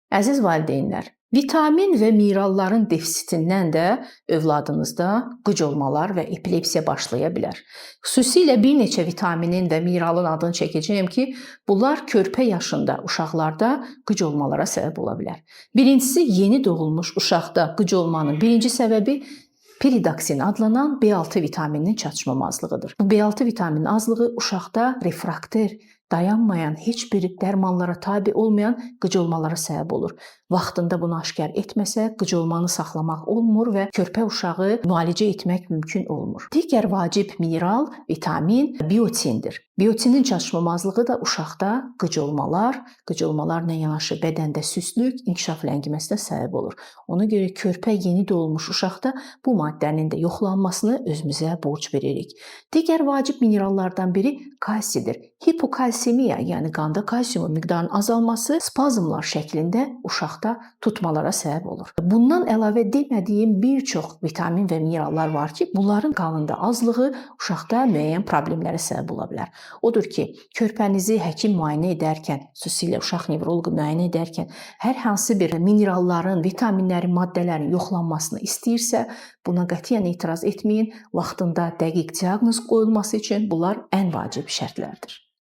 Əziz valideynlər, vitamin və mineralların defisitindən də övladınızda qıc olmalar və epilepsiya başlaya bilər. Xüsusilə bir neçə vitaminin və mineralın adını çəkəcəyəm ki, bunlar körpə yaşında uşaqlarda qıc olmalara səbəb ola bilər. Birincisi, yeni doğulmuş uşaqda qıc olmanın birinci səbəbi piridoksin adlanan B6 vitamininin çatışmamazlığıdır. Bu B6 vitaminin azlığı uşaqda refrakter, dayanmayan, heç bir dərmanlara tabe olmayan qıc olmalara səbəb olur. Vaxtında bunu aşkar etməsə, qıc olmanı saxlamaq olmur və körpə uşağı müalicə etmək mümkün olmur. Digər vacib mineral, vitamin biotindir. Biotinin çatışmamazlığı da uşaqda qıc olmalarla yanaşı bədəndə süstlük, inkişaf ləngiməsinə səbəb olur. Ona görə körpə yeni doğulmuş uşaqda bu maddənin də yoxlanmasını özümüzə borc veririk. Digər vacib minerallardan biri kalsidir. Hipokalsemiya, yəni qanda kalsiumun miqdarının azalması spazmlar şəklində uşaqda tutmalara səbəb olur. Bundan əlavə demədiyim bir çox vitamin və minerallar var ki, bunların qanında azlığı uşaqda müəyyən problemlərə səbəb ola bilər. Odur ki, körpənizi həkim müayinə edərkən, xüsusilə uşaq nevroloqu müayinə edərkən hər hansı bir mineralların, vitaminlərin, maddələrin yoxlanmasını istəyirsə, buna qətiyyən etiraz etməyin. Vaxtında dəqiq diaqnoz qoyulması üçün bunlar ən vacib şərtlərdir.